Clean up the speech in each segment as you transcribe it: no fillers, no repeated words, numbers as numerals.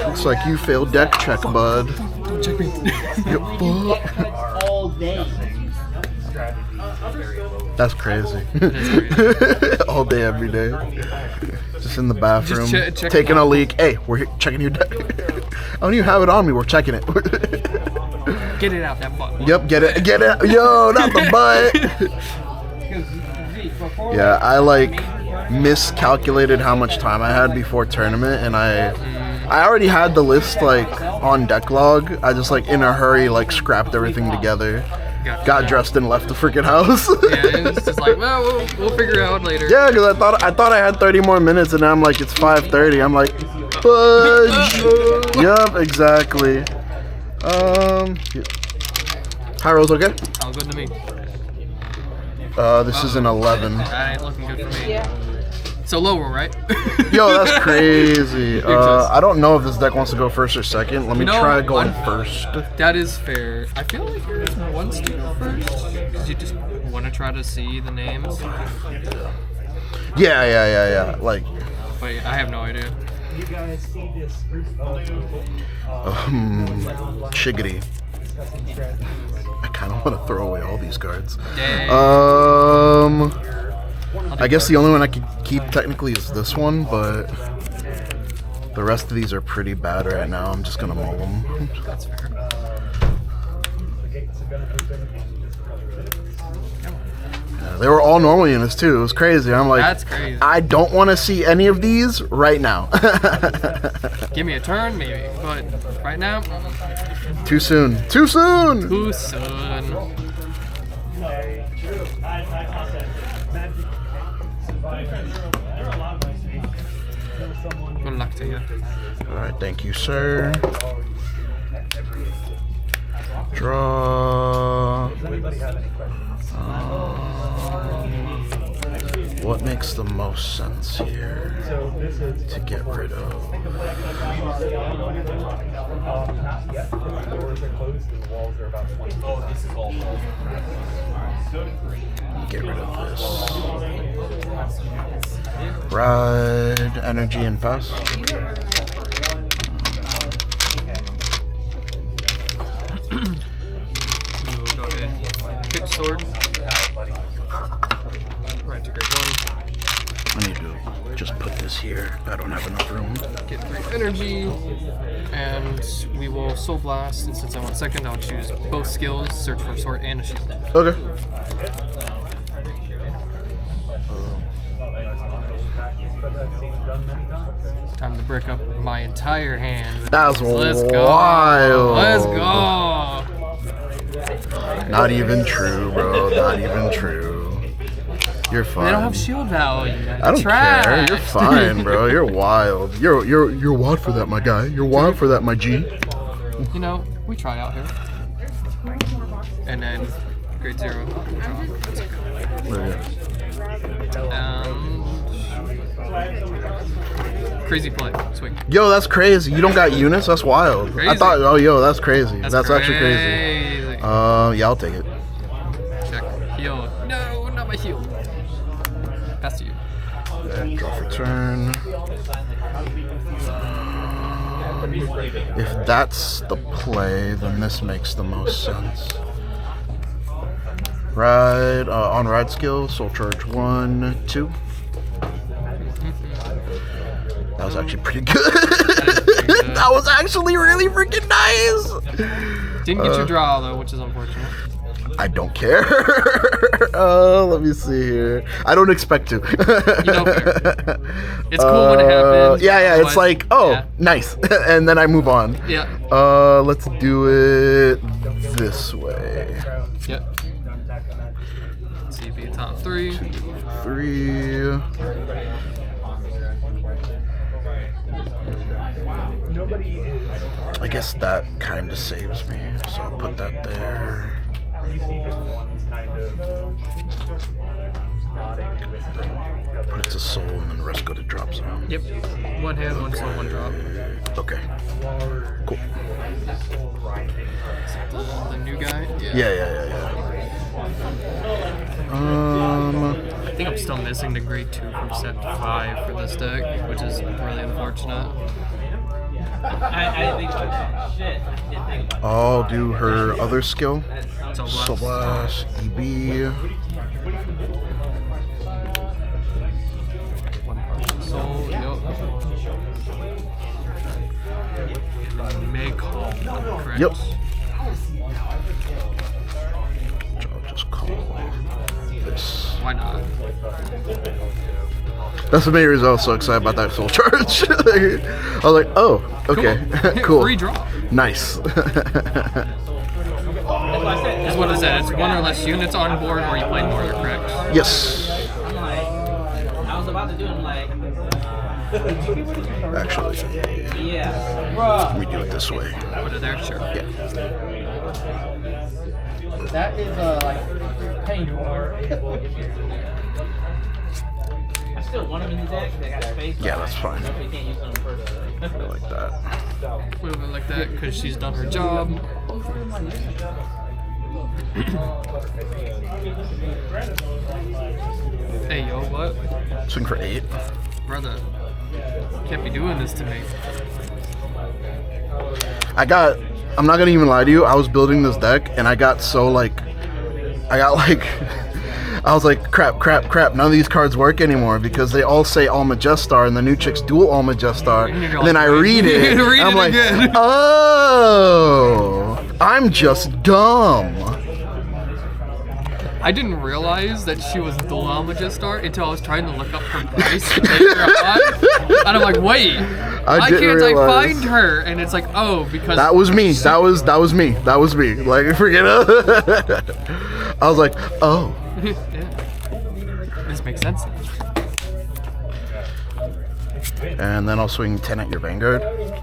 Looks like you failed deck check, bud. Don't check me. All day. That's crazy. All day, every day. Just in the bathroom, taking a leak. Hey, we're here checking your deck. I don't even have it on me. We're checking it. Get it out that butt. Yep, get it. Yo, not the butt. Yeah, I like miscalculated how much time I had before tournament, and I already had the list like on deck log. I just like in a hurry like scrapped everything together. Got dressed and left the freaking house. Yeah, it's just like, well, we'll figure it out later. Yeah, because I thought I had 30 more minutes, and now I'm like, it's 5:30. I'm like, fudge. Yup, exactly. Hi, Rose. Okay. All good to me. This is an 11. That ain't looking good for me. So low roll, right? Yo, that's crazy. I don't know if this deck wants to go first or second. Let me try going first. That is fair. I feel like you're just wants to go first. Because you just want to try to see the names. Yeah. Like. Wait, I have no idea. Shiggity. I kind of want to throw away all these cards. Dang. I guess the only one I could keep technically is this one, but the rest of these are pretty bad right now. I'm just gonna mull them. That's fair. Yeah, they were all normal units too. It was crazy. I'm like, that's crazy. I don't want to see any of these right now. Give me a turn, maybe, but right now, too soon. Too soon. too soon. Good luck to you. All right, thank you, sir. Draw. What makes the most sense here to get rid of? Get rid of this. Ride, energy, and fast. Go ahead. Pitch sword. Right to grade 1. I need to just put this here. I don't have enough room. Get 3 energy. And we will soul blast. And since I want second, I'll choose both skills, search for a sword and a shield. Okay. Time to break up my entire hand. That was Let's go. wild. Let's go. Not even true, bro. Not even true. You're fine. They don't have shield value. I don't care. You're fine, bro. You're wild. You're wild for that, my guy. You're wild for that, my G. You know, we try out here. And then grade 0. Crazy play. Swing. Yo, that's crazy. You don't got units? That's wild. Crazy. I thought, oh, yo, that's crazy. That's actually crazy. crazy. Yeah, I'll take it. Check. Heal. No, not my heal. Pass to you. Draw for turn. If that's the play, then this makes the most sense. Ride, on ride skill, soul charge 1, 2. That was actually pretty good. That was actually really freaking nice. Didn't get your draw though, which is unfortunate. I don't care. Let me see here. I don't expect to. You know, fair. It's cool when it happens. Yeah, it's like, oh, yeah. Nice. And then I move on. Yeah. Let's do it this way. Yep. CB top 3. 3. I guess that kind of saves me, so I'll put that there. Put it to soul and then the rest go to drop zone. Yep. 1 hand, 1 soul, 1 drop. Okay. Cool. The new guy? Yeah. think I'm still missing the grade 2 from set 5 for this deck, which is really unfortunate. I'll do her other skill. Soul Blast, EB. One partial soul, yep. May call one, correct? Yep. I'll just call this. Why not? That's the main reason I was so excited about that soul charge. I was like, oh, okay, cool. Free draw. Nice. Is what is that? It's one or less units on board, or you play more, correct? Yes. I was about to do it like. Actually, Yeah. let me do it this way. Put it there, sure. Yeah. That is like painful. I still want them in the deck. They got space. Yeah, that's fine. You can't use them first. I like that. Move it like that because she's done her job. Hey, yo, what? Swing for 8. Brother, you can't be doing this to me. I'm not gonna even lie to you, I was building this deck and I got like, I was like, crap, none of these cards work anymore because they all say Almajestar and the new chick's dual Almajestar. And then I read it, and I'm like, again. oh, I'm just dumb. I didn't realize that she was dual Almajestar until I was trying to look up her price to take her on. And I'm like, wait, why can't I find her? And it's like, oh, because that was me. That was me. Like, forget it. I was like, oh. Yeah. This makes sense. And then I'll swing 10 at your Vanguard. Go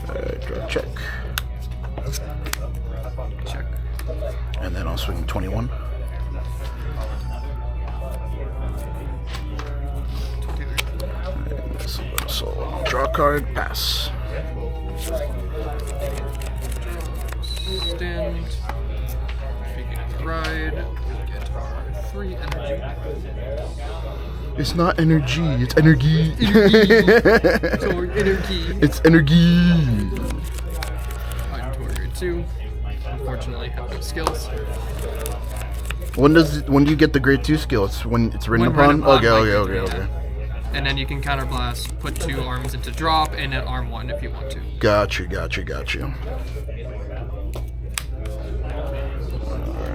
for it. Draw check. Check. And then I'll swing 21. So draw card, pass. Stand. Begin the ride. Get our 3 energy. It's not energy, it's energy. Sword energy. It's energy. I'm to grade 2. Unfortunately, have no skills. When do you get the grade 2 skill? It's when it's written upon? Okay. And then you can counterblast, put 2 arms into drop, and then arm 1 if you want to. Got you.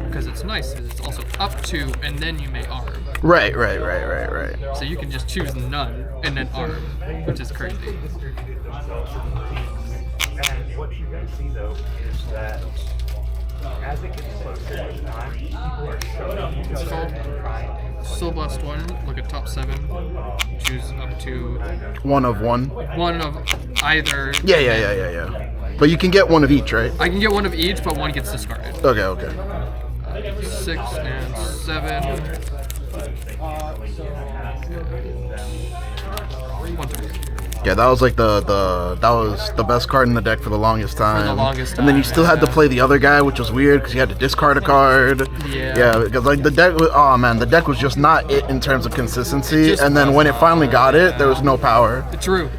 Because it's nice, 'cause it's also up to, and then you may arm. Right. So you can just choose none, and then arm, which is crazy. And what you guys see though is that as it gets closer to time, people are showing each other and trying to. Soul Blast 1, look at top 7, choose up to One of either. Yeah. But you can get one of each, right? I can get one of each, but one gets discarded. Okay. 6 and 7. 1-3. Yeah, that was like that was the best card in the deck for the longest time. And then you still had to play the other guy, which was weird because you had to discard a card. Yeah, because like the deck was, the deck was just not it in terms of consistency. And then when it finally got it, there was no power. True.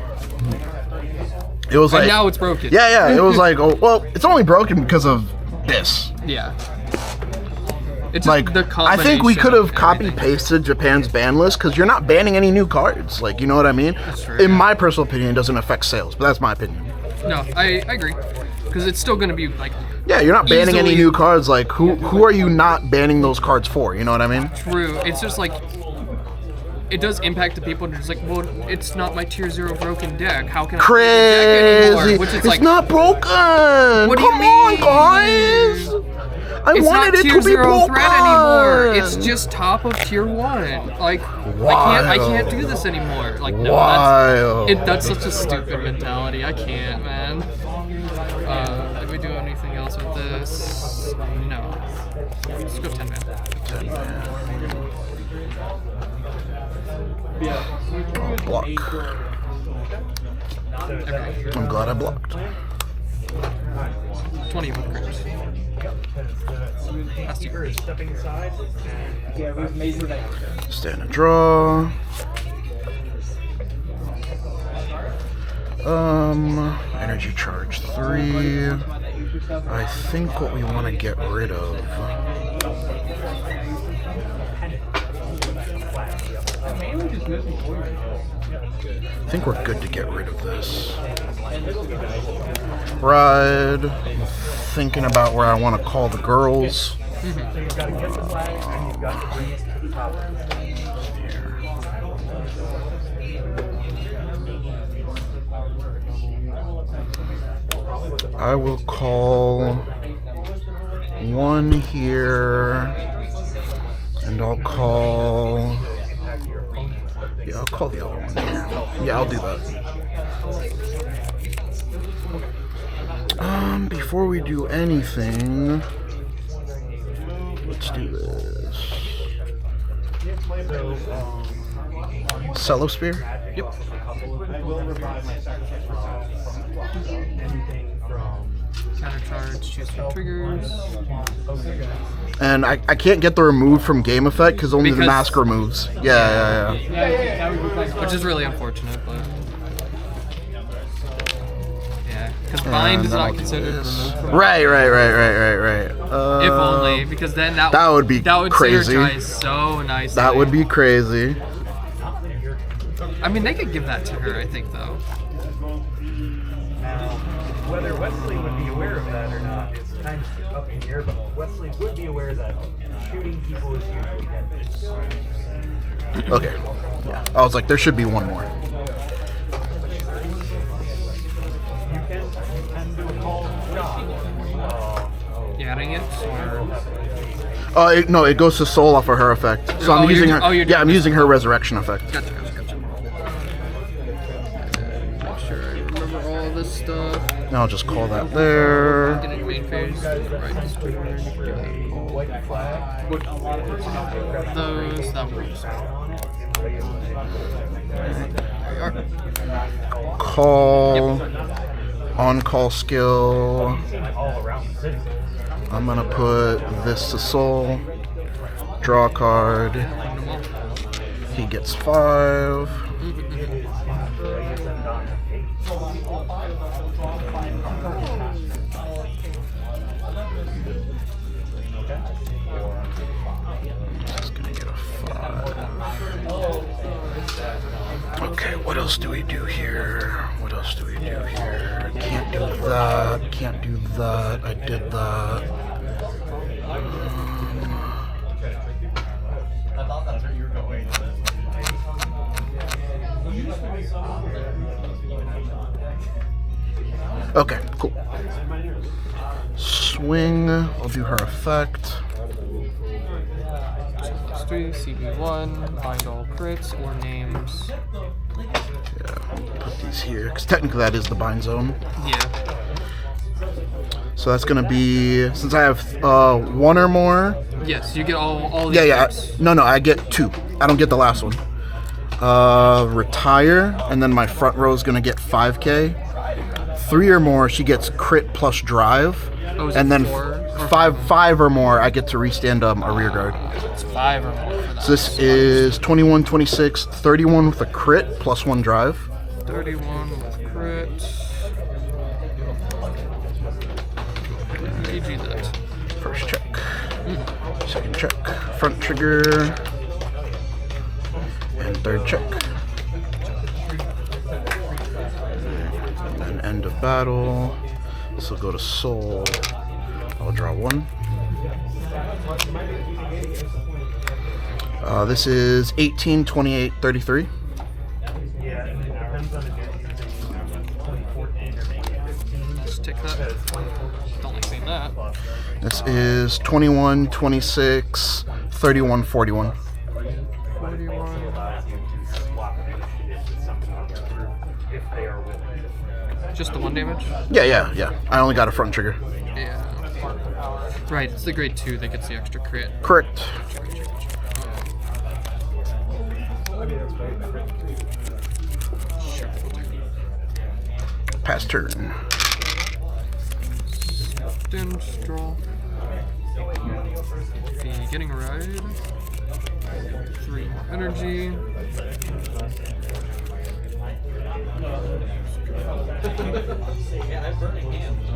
It was like, and now it's broken. Yeah. It was like, oh, well, it's only broken because of this. Yeah. It's Like, the I think we combination could have of copy everything. pasted Japan's ban list because you're not banning any new cards. Like, you know what I mean? That's true, In yeah. my personal opinion, it doesn't affect sales, but that's my opinion. No, I agree. Because it's still going to be like. Yeah, you're not banning any Easily- new cards. Like, who are you not banning those cards for? You know what I mean? True. It's just like. It does impact the people, and it's like, well, it's not my tier 0 broken deck. How can I play the deck Crazy. anymore? Which is It's like, not broken. What do you Come on, mean? guys. I it's wanted not it tier to be 0 broken. threat anymore. It's just top of tier 1. Like, I can't do this anymore. Like, no, Wild. that's such a stupid mentality. I can't, man. Did we do anything else with this? No. Let's go 10 man. 10 man. Block. Everything. I'm glad I blocked. 20 with grips. Because the keeper is stepping aside and Yeah, it was amazing that. Stand and draw. Energy charge 3. I think what we want to get rid of. I think we're good to get rid of this. Ride. I'm thinking about where I want to call the girls. I will call one here, and I'll call. Yeah, I'll call the other one here. Yeah, I'll do that. Before we do anything, let's do this. Cello Spear? Yep. Counter charge, choose some triggers. And I can't get the remove from game effect because only the mask removes. Yeah. Which is really unfortunate, but yeah, because bind is not considered removed from. Right. If only, because then that would be crazy. Synergize so nicely. That would be crazy. I mean, they could give that to her, I think, though. Now, whether Wesley would be aware of that or not is kind of up in the air, but Wesley would be aware that shooting people is usually dead. Okay. Yeah. I was like, there should be one more. You can do a call shot. You adding it, or No, it goes to soul off of her effect. So I'm using her. Yeah, I'm using her resurrection effect. Gotcha. Make sure I remember all this stuff. Now I'll just call that there. Get into main phase. Right, this turn. Those, that works. Call. On-call skill. I'm gonna put this to soul. Draw a card. He gets 5. He's gonna get a 5. Okay, what else do we do here? Can't do that. Can't do that. I did that. Okay, cool. Swing. I'll do her effect. Let's do CB1, bind all crits or names. Yeah, put these here, because technically that is the bind zone. Yeah. So that's gonna be, since I have 1 or more. Yes, you get all these. Yeah. No, I get 2. I don't get the last one. Retire, and then my front row is gonna get 5k. 3 or more, she gets crit plus drive, and then 5 or more, I get to restand a rear guard. It's 5 or more for that. So this is 21, 26, 31 with a crit plus 1 drive. 31 with crit. GG that. First check. Second check. Front trigger. And third check. And then end of battle. This will go to soul. I'll draw 1. This is 18, 28, 33. Let's take that. Don't like seeing that. This is 21, 26, 31, 41. 41. Just the 1 damage? Yeah. I only got a front trigger. Yeah. Right, it's the grade 2 that gets the extra crit. Correct. Sure. Pass turn. Then draw. Beginning ride. 3 energy. Yeah, I'm burning hands.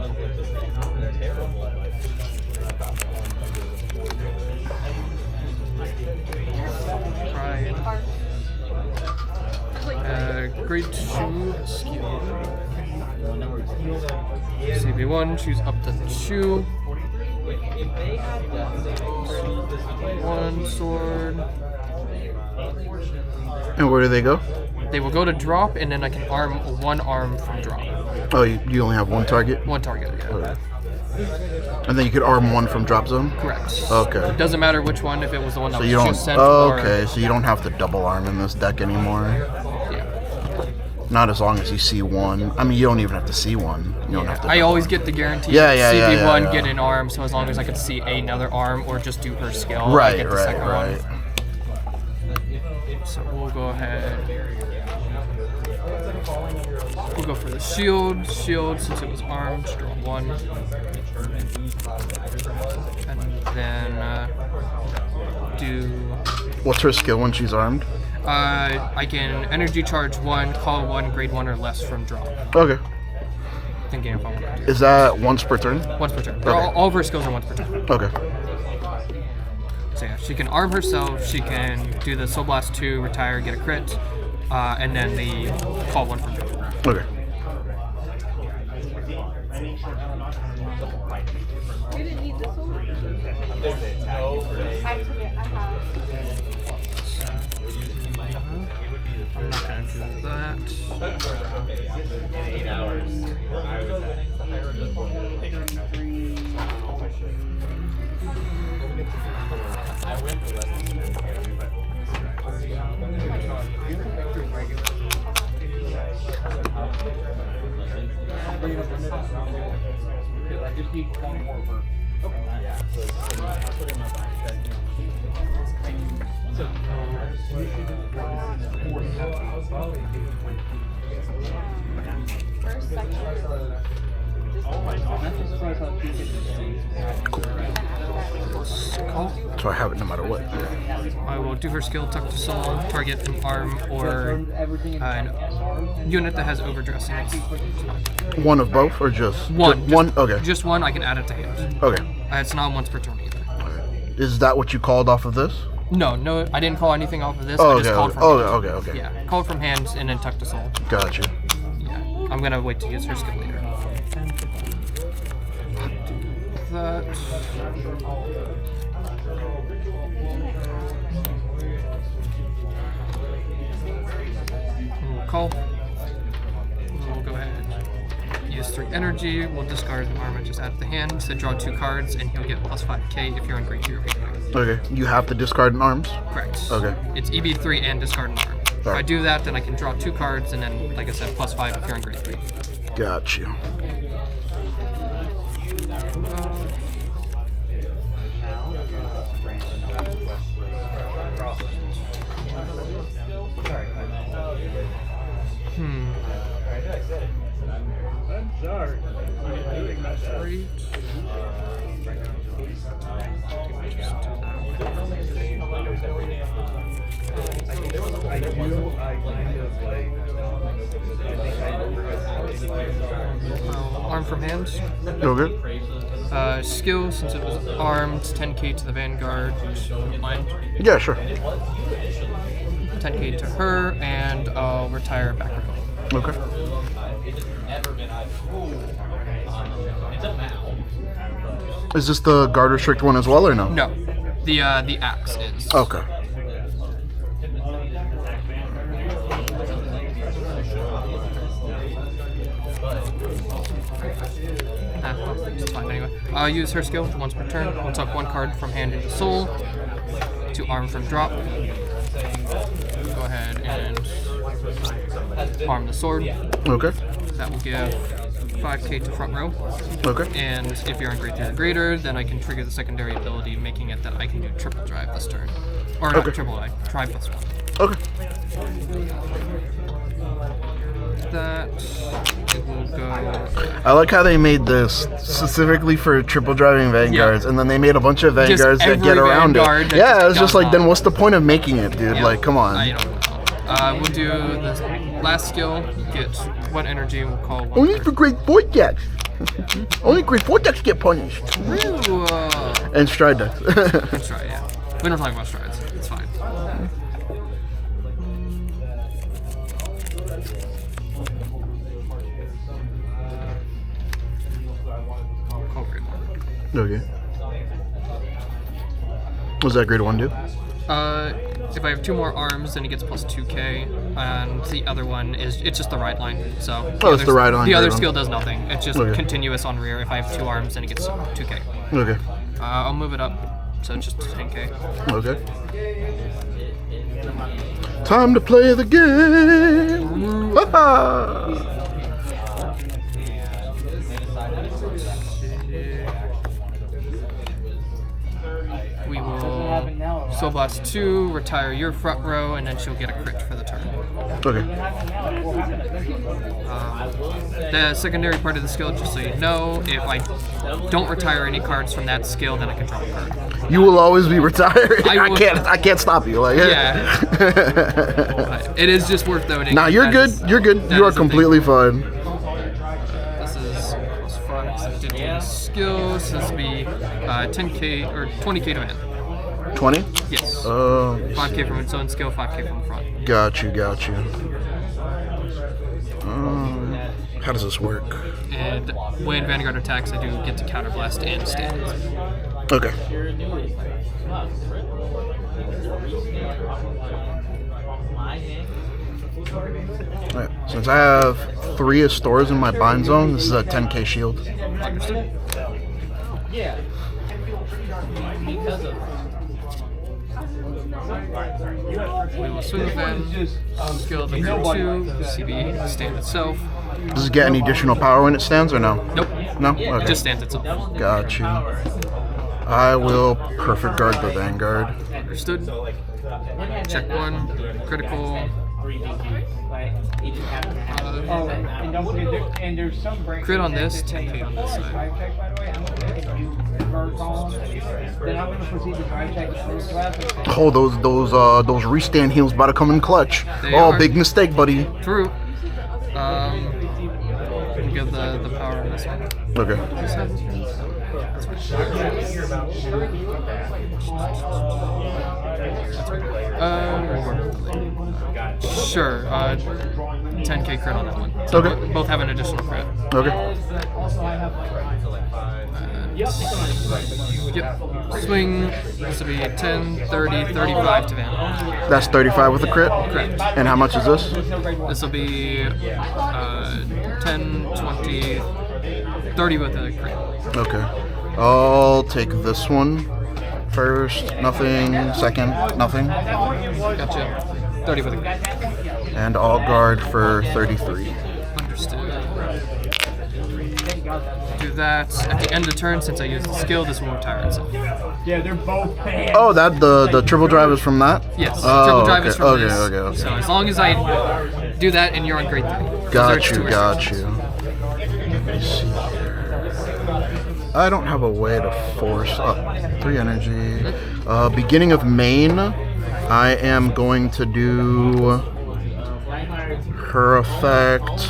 They're terrible. Pride. Grade 2 skill. CB1, choose up to 2. 1 sword. And where do they go? They will go to drop, and then I can arm 1 arm from drop. Oh, you only have 1 target? 1 target, yeah. Okay. And then you could arm 1 from drop zone? Correct. Okay. It doesn't matter which one, if it was the one that So was you don't. just sent Okay, so you don't have to double arm in this deck anymore. Yeah. Not as long as you see 1. I mean, you don't even have to see 1. You don't have to. I always get the guarantee CB1 get an arm, so as long as I could see another arm or just do her skill, I get the second one. So we'll go ahead. We'll go for the shield. Shield, since it was armed, draw 1. And then do. What's her skill when she's armed? I can energy charge 1, call 1, grade 1 or less from drop. Okay. Thinking if I want to do. Is that once per turn? Once per turn. Okay. All of her skills are once per turn. Okay. So yeah, she can arm herself, she can do the Soul Blast 2, retire, get a crit, and then the call 1 from drop. Okay. You didn't need this one? Actually, I have. I'm not gonna do that. In 8 hours, where I was at. I went to I just need 1 more for. Okay. Yeah. So I'll put in my bag. So, First, second. oh my God. That's just so I thought you Call. So I have it no matter what. I will do her skill, tuck to soul, target an arm or an unit that has overdressing. 1 of both, or just 1. Just 1. Okay. Just 1. I can add it to hand. Okay. It's not once per turn either. Is that what you called off of this? No, I didn't call anything off of this. Oh, I just okay. called from Okay. hand. Okay. Yeah, called from hand and then tuck to soul. Gotcha. Yeah, I'm gonna wait to use her skill later. That. We'll call. We'll go ahead. Use 3 energy. We'll discard the armor just out of the hand. So draw 2 cards, and he'll get plus 5k if you're on grade 2 or greater. Okay. You have to discard an arms? Correct. Okay. It's EB3 and discard an arm. If I do that, then I can draw 2 cards, and then, like I said, plus 5 if you're on grade 3. Got you. I'm sorry. Great. I kind of like. Arm from hand. Okay. Skill, since it was armed, 10k to the Vanguard. Mind. Yeah, sure. 10k to her, and I'll retire back row. Okay. Is this the guard restrict one as well, or no? No, the axe is. Okay. It's fine anyway. I'll use her skill once per turn. We'll tuck 1 card from hand into soul to arm from drop. Go ahead and arm the sword. Okay. That will give 5k to front row. Okay. And if you're on grade 3 or greater, then I can trigger the secondary ability, making it that I can do triple drive this turn. Or not Okay. triple drive, drive plus 1. Okay. that, it will go. I like how they made this specifically for triple driving Vanguards, and then they made a bunch of Vanguards that get around it. Yeah, it was just like, then what's the point of making it, dude? Yeah, Like, come on. I don't know. We'll do the last skill, get 1 energy, and we'll call 1 Only card. for grade 4 decks. Only grade 4 decks get punished. Ooh, And stride decks. let's try, yeah. We don't talk about strides. It's fine. Call grade 1. Okay. What's that grade 1 do? If I have 2 more arms, then he gets plus 2k, and the other one is, it's just the ride line. So It's the ride line. The other grade skill one. does nothing. It's just Okay. continuous on rear. If I have 2 arms, then he gets 2k. Okay. I'll move it up, so it's just 10k. Okay. Time to play the game. Ha-ha. We will Soul Blast 2, retire your front row, and then she'll get a crit for the turn. Okay. The secondary part of the skill, just so you know, if I don't retire any cards from that skill, then I can draw a card. You will always be retired. I will- I can't stop you. Like, Yeah. But it is just worth noting. Nah, you're that good. is- You're good. that You are is a thing. completely fine. This is plus 5 because I did one skill, so this will be 10k or 20k to man. 20? Yes. 5k from its own skill, 5k from the front. Got you. How does this work? And when Vanguard attacks, I do get to counterblast and stand. Okay. Alright, since I have 3 Astors in my bind zone, this is a 10k shield. Understood. We will swing then. Skill the grade 2, CB, stand itself. Does it get any additional power when it stands or no? Nope. No? It Okay. just stands itself. Got you. I will perfect guard the Vanguard. Understood. Check 1, critical. Oh, and don't forget, and there's some breaks. Crit on this, 10k on this side. Drive check, by the way. I'm going to convert on. Then I'm going to proceed to drive check the first class. Oh, those restand heals about to come in clutch. They Oh, are. big mistake, buddy. True. We'll give the power on this one. Okay. Sure. 10k crit on that one. So Okay. both have an additional crit. Okay. Yep. Swing. This will be 10, 30, 35 to Van. That's 35 with a crit? Correct. And how much is this? This will be 10, 20, 30 with a crit. Okay. I'll take this one first. Nothing. Second. Nothing. Gotcha. 30 with a crit. And I'll guard for 33. Understood. Do that at the end of turn. Since I used the skill, this will retire itself. Yeah, they're both bad. Oh, that the triple drive is from that? Yes. Oh, triple drive is from okay, this. okay. So as long as I do that, and you're on grade 3. Got you. Let me see here. I don't have a way to force up 3 energy. Beginning of main, I am going to do her effect.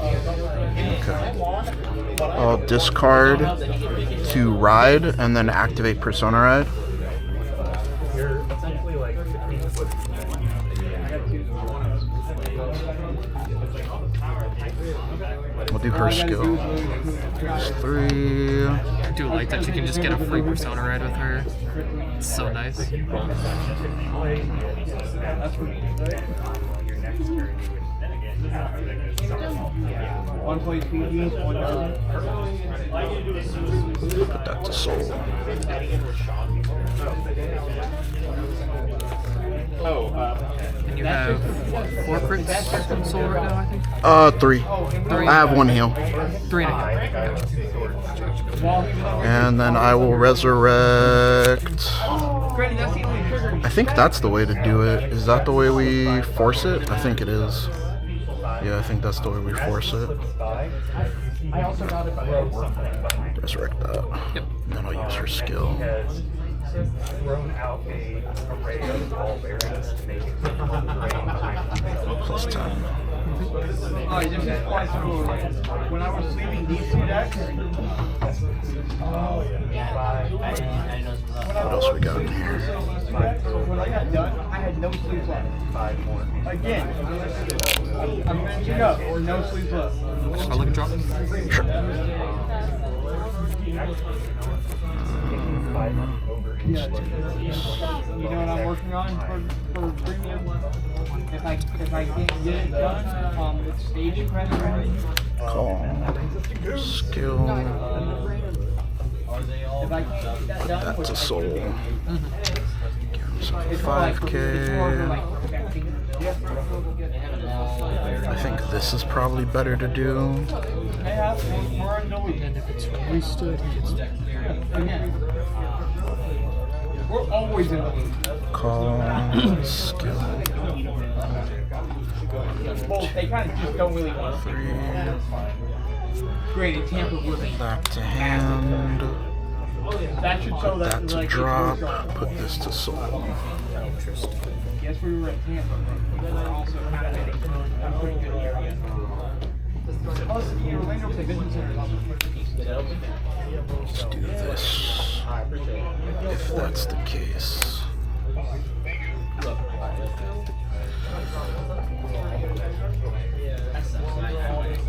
Okay. I'll discard to ride and then activate Persona Ride. You're essentially like between the foot. We'll do her skill. That's 3. I do like that you can just get a free Persona Ride with her. It's so nice. One plays PG, one doesn't. Put that to soul. And you have, what, 4 crits on Soul right now, I think? 3. 3? I have 1 heal. 3 and a half. Gotcha. And then I will resurrect. I think that's the way to do it. Is that the way we force it? I think it is. Yeah, I think that's the way we force it. I also got it by Resurrect that. Yep. And then I'll use her skill. Has thrown out a array of ball bearings to make it terrain behind Plus 10. Oh, you just applied to when I was leaving these two decks. What else we got in here? When I got done, I had no sleeves left. 5 more. Again, I'm finishing up or no sleeves left. I'll look at drop. Sure. 5 over each. Yeah. You know what I'm working on for premium? If I can't get it done, it's stage credit. Call. Skill. If I can't get that done, That's a soul. Give him some it's more like 5k. I think this is probably better to do. we're in the lead. And if it's restood, he gets Again, we're always in the lead. Call. Skill. Well, they kind of just don't really want to. 3. Granted, tamper with it. Back to hand. That should show that. That to like, drop. if we're going. Put this to soul. Yes, we were at Tampa, but we're also kind of hitting a pretty good area. Plus, your Orlando Play Business Center is also pretty decent. Let's do this. If that's the case. Yeah. That's how I want to do it.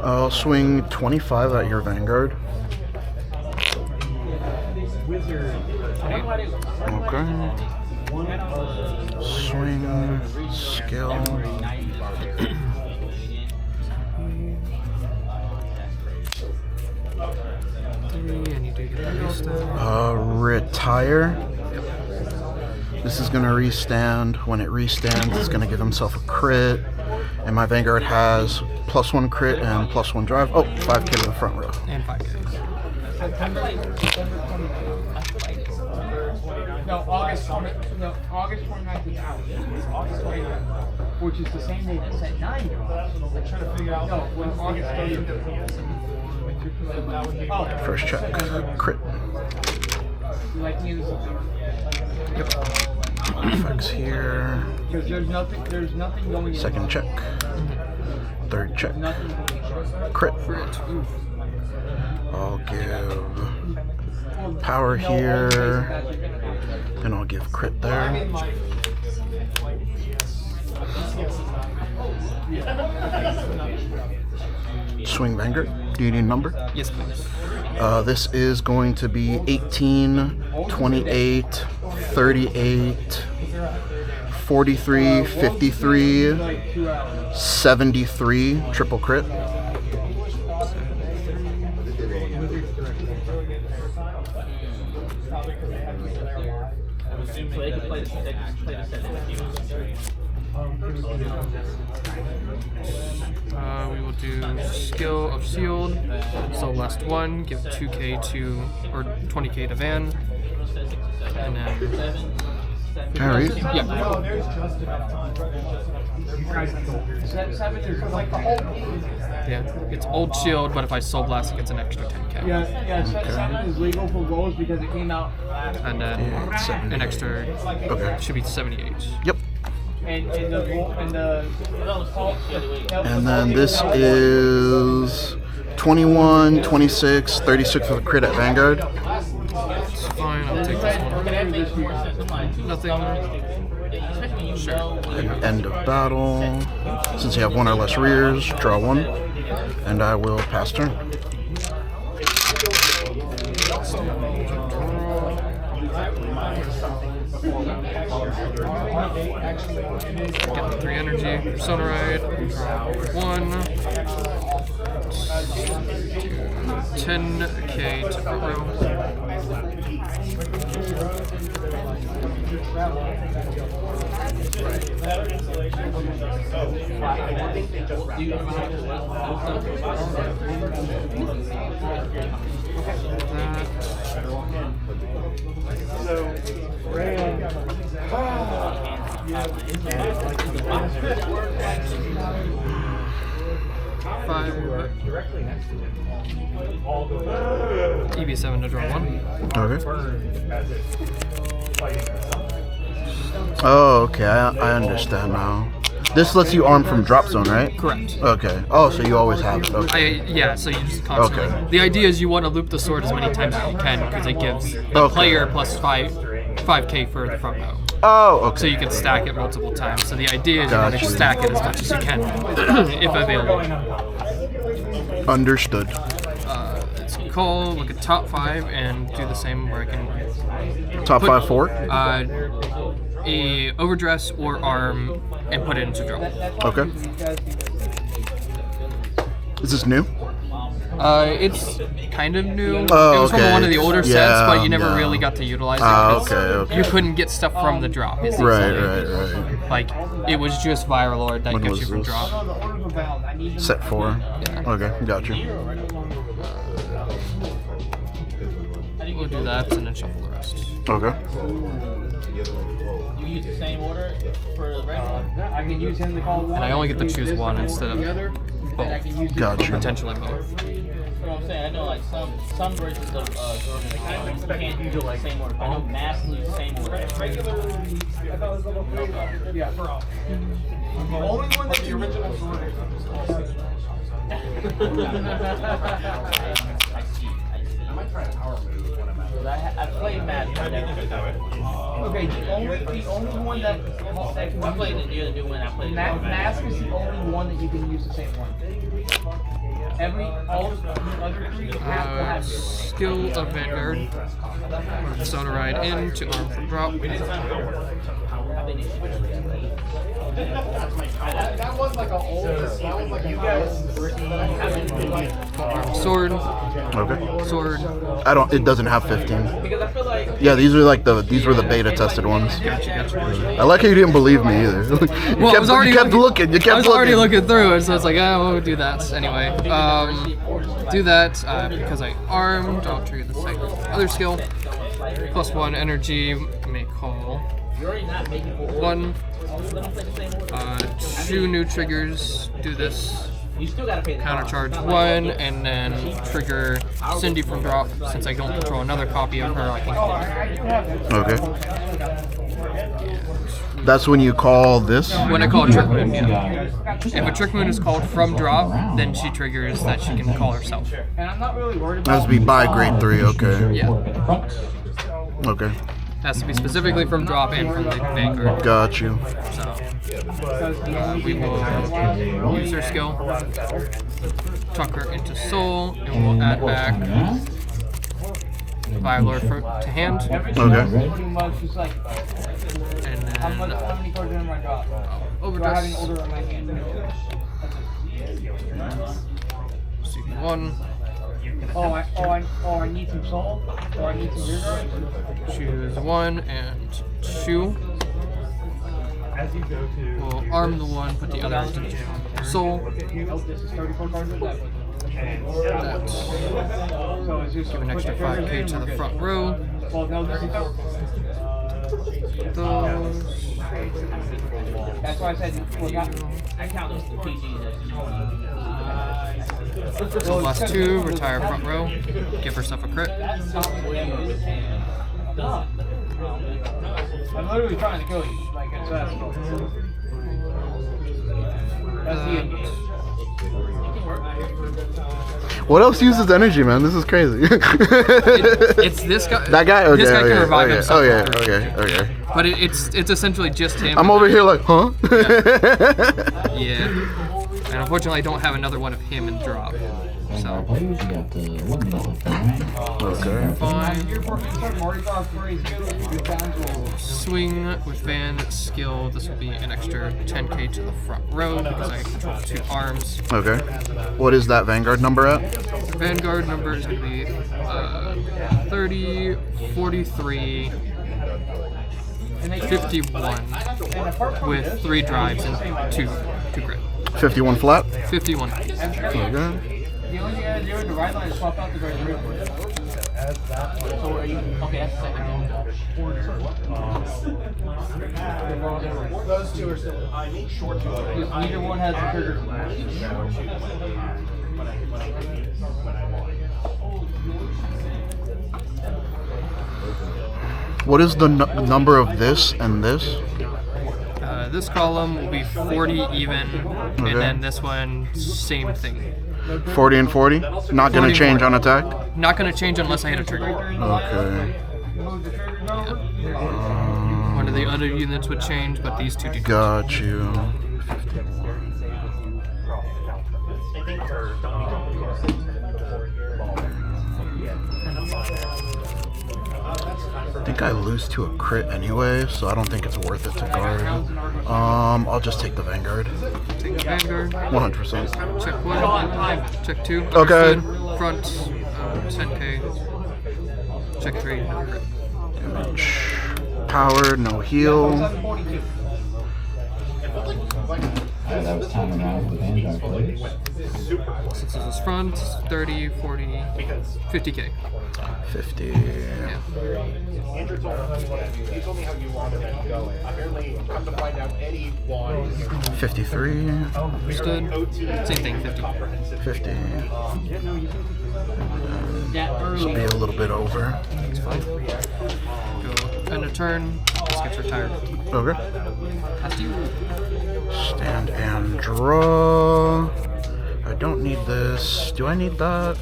I'll swing 25 at your Vanguard. Okay. Swing, skill. and you do get the restand. Retire. This is gonna restand. When it restands, it's gonna give himself a crit. And my Vanguard has +1 crit and +1 drive. Oh, 5k to the front row. And 5k. No, August 29th is out. August 29th, which is the same day that set 9 goes. I'm trying to figure out. No, when August 30th. Oh, First check. Crit. you like me in this? Yep. Effects here. Because there's nothing going in. Second check. Third check. Nothing going in. Crit. Crit. Oof. I'll give power here. And I'll give crit there. Swing Vanguard. Do you need a number? Yes, please. This is going to be 18, 28, 38, 43, 53, 73, triple crit. We will do skill of sealed. So last 1, give 2k to, or 20k to Van. And then, Alright. yeah. Yeah, it's old shield, but if I soul blast, it gets an extra 10k. Yeah, 7 is legal for goals because it came out. And then an extra, Okay. should be 78. Yep. And And then this is 21, 26, 36 with a crit at Vanguard. It's fine, I'll take this one. Nothing. Sure. And end of battle. Since you have 1 or less rears, draw 1. And I will pass turn. Get 3 energy. Persona Ride. 1. 10k to front row. Directly next to him. EB7 to draw 1. Okay. As if fighting or something. Oh, okay. I understand now. This lets you arm from drop zone, right? Correct. Okay. Oh, so you always have it. Okay. Yeah, so you just constantly. Okay. The idea is you want to loop the sword as many times as you can because it gives the Okay. player plus 5k for the front row. Oh, okay. So you can stack it multiple times. So the idea is you want to Gotcha. stack it as much as you can, if available. Understood. Let's call, look at top 5, and do the same where I can. Top put, 5-4? A overdress or arm and put it into drop. Okay. Is this new? It's kind of new. Oh, it was from okay. one of the older sets, Yeah, but you never yeah. really got to utilize it. Ah, 'cause okay. You couldn't get stuff from the drop. Essentially. Right. Like, it was just Viral Lord that When gets was you from this? drop. Set 4. Yeah. Okay, got you. We'll do that and then shuffle the rest. Okay. You use the same order for the regular? I can use him to call one. And I only get to choose one instead of both. Got you. Potentially both. You know what I'm saying? I know like some versions of Jordan can't use the same order. I know Mass use the same order. Yeah, for all. The only one that the original sword is I played Mass, but I never played that. okay. The only one that can I played the new one. I played Mask is the only one that you can use the same one. All the other 3 have to have Skill of Vanguard. Soda Ride in to arm from drop. That was like an old. That was like you guys. Sword. Okay. Sword. It doesn't have 15. Because I feel like Yeah, these were the beta tested ones. Gotcha. I like how you didn't believe me either. You kept looking. You kept I was already looking through it, so it's like, oh, we'll do that anyway. Do that because I armed. I'll trigger the second other skill. +1 energy. May call 1. 2 new triggers. Do this. you still gotta pay the Countercharge 1, and then trigger Cindy from drop. Since I don't control another copy of her, I can call her. Okay. That's when you call this? When I call Trick Moon, yeah. If a Trick Moon is called from drop, then she triggers that she can call herself. And I'm not really worried That has about. to be by grade 3, okay. Yeah. Okay. Has to be specifically from drop and from the Vanguard. Got you. So we will use her skill, tuck her into soul, and we'll add back Firelord to hand, Okay. Pretty much just like and how then many cards are in my drop? Do I have an overdress, order on my hand? CP1, I need some soul, or I need some rear guard. choose 1 and 2. As you go to We'll arm the one, put the other into the soul. Oh, this is 34 cards of that. That. So it's just Give an extra 5k to the front row. Well, no, this is Those. that's why I said I count those the PGs So last 2, retire front row, give herself a crit. I'm literally trying to kill you. Like, it's that's the idea. What else uses energy, man? This is crazy. It's this guy. That guy? Okay, This guy okay, can revive okay, himself. okay. But it's essentially just him. I'm over here like, huh? Yeah. And unfortunately, I don't have another one of him in drop. So. Okay. Fine. You're Marty Fox phrase. Swing with Van skill. This will be an extra 10k to the front row because I control 2 arms. Okay. What is that Vanguard number at? Vanguard number is going to be 30, 43, 51 with 3 drives and 2 grit. 51 flat. 51. Okay. The only thing I gotta do in the right line is swap out the very red one. So are you okay? That's the second one. Those two are still. Neither one has a trigger. What is the number of this and this? This column will be 40 even, Okay. and then this one, same thing. 40 and 40? Not gonna 40 change on 40. attack? Not going to change unless I hit a trigger. Okay. One of the other units would change, but these two do. Got you. I think I lose to a crit anyway, so I don't think it's worth it to guard. I'll just take the Vanguard. Take the Vanguard. 100%. Check 1. Check 2. Okay. Understood. Front. 10k. Check 3. No crit. Damage. Power, no heal. That was time around with the Vanguard, please. Since this is front, 30, 40, 50k. 50. Yeah. Andrew told me how you wanted it going. Apparently, come to find out, Eddie won 53. Understood. Same thing, 50. 50. That This will early. be a little bit over. It's fine. Go end of turn. This gets retired. Okay. That's you. Stand and draw. I don't need this. Do I need that?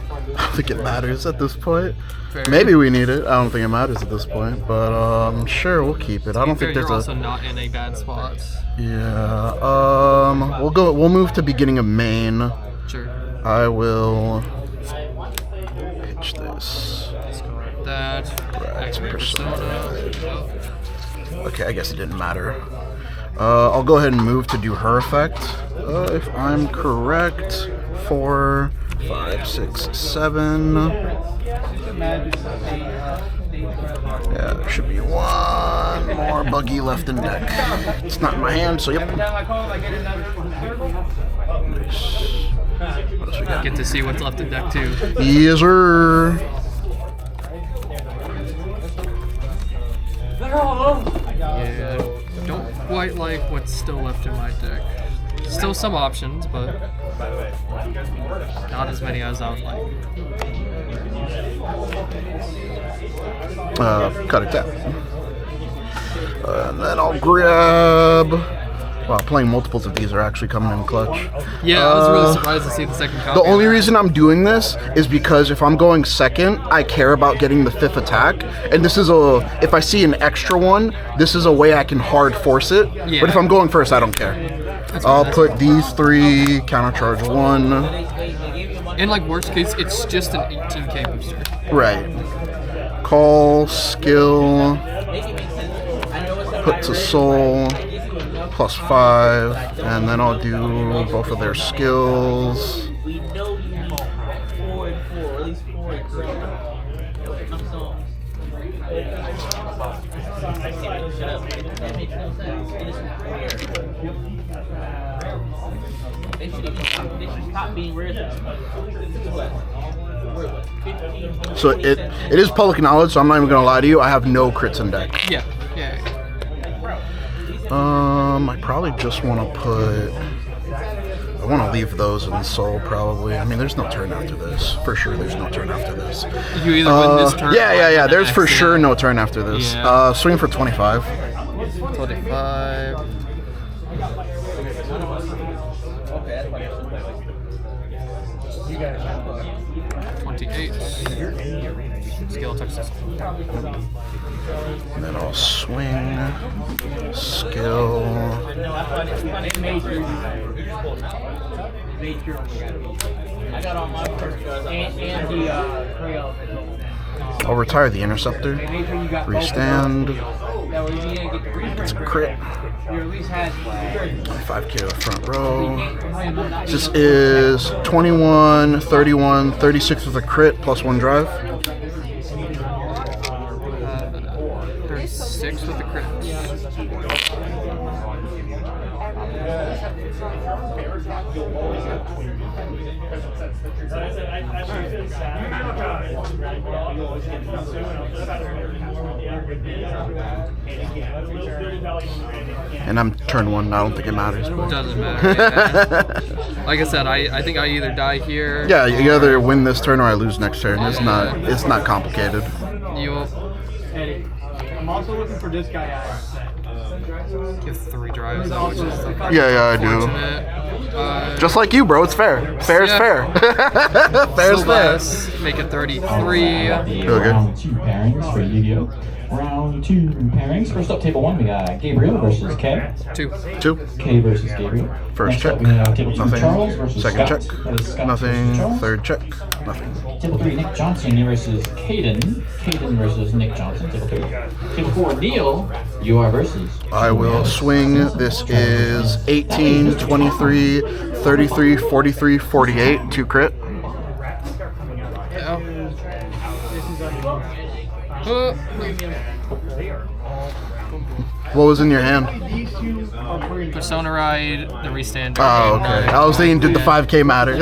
I don't think it matters at this point. Fair. Maybe we need it. I don't think it matters at this point, but sure, we'll keep it. I don't Fair, think there's you're a. also not in a bad spot. Yeah. We'll move to beginning of main. Sure. I will pitch this. Let's go with that. Activate persona. persona. Okay, I guess it didn't matter. I'll go ahead and move to do her effect. If I'm correct, 4, 5, 6, 7. Yeah, there should be one more buggy left in deck. It's not in my hand, so yep. Nice. What else we got? Get to see what's left in deck too. Yes, sir. Yeah. Don't quite like what's still left in my deck. Still some options, but not as many as I would like. Cut it down. And then I'll grab. Wow, playing multiples of these are actually coming in clutch. Yeah, I was really surprised to see the second copy. The only of that. reason I'm doing this is because if I'm going second, I care about getting the 5th attack. And this is if I see an extra one, this is a way I can hard force it. Yeah. But if I'm going first, I don't care. I'll put these 3, countercharge 1. In like worst case, it's just an 18k booster. Right. Call, skill, put to soul, +5, and then I'll do both of their skills. We know you need 4 and 4, at least 4 and 3. Shut up. That makes no sense. It is weird. They should stop being rare. So it is public knowledge, so I'm not even gonna lie to you. I have no crits in deck. Yeah. Yeah. I probably just want to put. I want to leave those in soul probably. I mean, there's no turn after this. For sure, there's no turn after this. You either win this turn. Yeah. or There's for accident. sure no turn after this. Yeah. Swing for 25. 25. You guys have 28. Skill attack system. And then I'll swing, skill. I got all my first and the Creole. I'll retire the interceptor. Restand. It's a crit. You at least had 5k to the front row. This is 21, 31, 36 with a crit plus 1 drive. 36 6 with the crit. And I'm turn 1. I don't think it matters. But. Doesn't matter. Yeah. Like I said, I think I either die here. Yeah, you either win this turn or I lose next turn. It's not complicated. You'll I'm also looking for this guy out. give 3 drives, though, which is Yeah, I do. unfortunate. Just like you, bro. It's fair. Fair is Yeah. fair. Fair is fair. Celeste, make it 33. The round 2 pairings for Yu-Gi-Oh! Round 2 pairings. First up, table 1, we got Gabriel versus K. 2. 2. K versus Gabriel. First Next check. up, we have table 2, Nothing. Charles versus Second Scott. check. That is Scott versus Nothing. Charles. Third check. Nothing. Table 3, Nick Johnson versus Caden. Caden versus Nick Johnson. Table 3. Table 4, Neil. You are versus. I will swing. This is 18, 23, 33, 43, 48. 2 crit. Yeah. What was in your hand? Persona Ride, the restand. Oh, okay. I was thinking, did the 5K matter?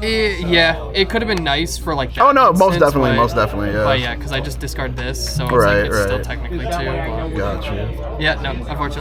Yeah, it could have been nice for like that Oh, no, most instance, definitely, yeah. But yeah, because I just discard this, so it's Right, like it's still right. technically 2. But Gotcha. yeah, no, unfortunately.